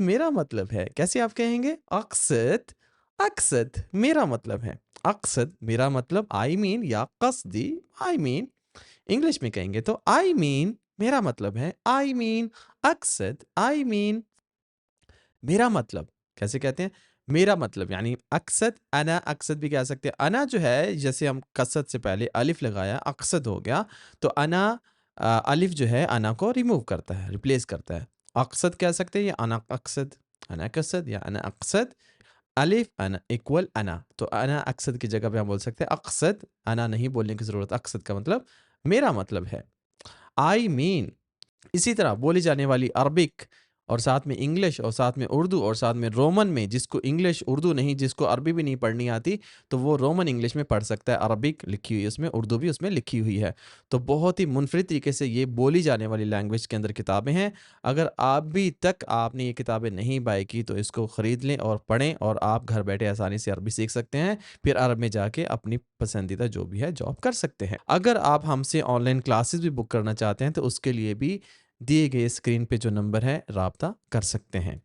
मेरा मतलब है। कैसे आप कहेंगे? अक़सद, अक़सद मेरा मतलब है। अक़सद मेरा मतलब आई मीन या क़स्दी आई मीन इंग्लिश में कहेंगे तो आई मीन मेरा मतलब है। आई मीन अक़सद आई मीन मेरा मतलब। कैसे कहते हैं? मेरा मतलब यानी अक़सद, अना अक़सद भी कह सकते हैं। अना जो है जैसे हम कसद से पहले अलिफ़ लगाया अक़सद हो गया तो अना अलिफ़ जो है अना को रिमूव करता है, रिप्लेस करता है। अक़सद कह सकते हैं या अना अक़सद, अना कसद या अना अक़सद, अलिफ़ अना इक्वल अना। तो अना अक़सद की जगह पे हम बोल सकते हैं अक़सद, अना नहीं बोलने की ज़रूरत। अक़सद का मतलब मेरा मतलब है। आई मीन इसी तरह बोली जाने वाली अरबिक और साथ में इंग्लिश और साथ में उर्दू और साथ में रोमन में जिसको इंग्लिश उर्दू नहीं जिसको अरबी भी नहीं पढ़नी आती तो वो रोमन इंग्लिश में पढ़ सकता है। अरबिक लिखी हुई है उसमें, उर्दू भी उसमें लिखी हुई है। तो बहुत ही मुनफरिद तरीके से ये बोली जाने वाली लैंग्वेज के अंदर किताबें हैं। अगर अभी तक आपने ये किताबें नहीं बाय की तो इसको ख़रीद लें और पढ़ें और आप घर बैठे आसानी से अरबी सीख सकते हैं। फिर अरब में जाके अपनी पसंदीदा जो भी है जॉब कर सकते हैं। अगर आप हमसे ऑनलाइन क्लासेस भी बुक करना चाहते हैं तो उसके लिए भी दिए गए स्क्रीन पे जो नंबर है राब्ता कर सकते हैं।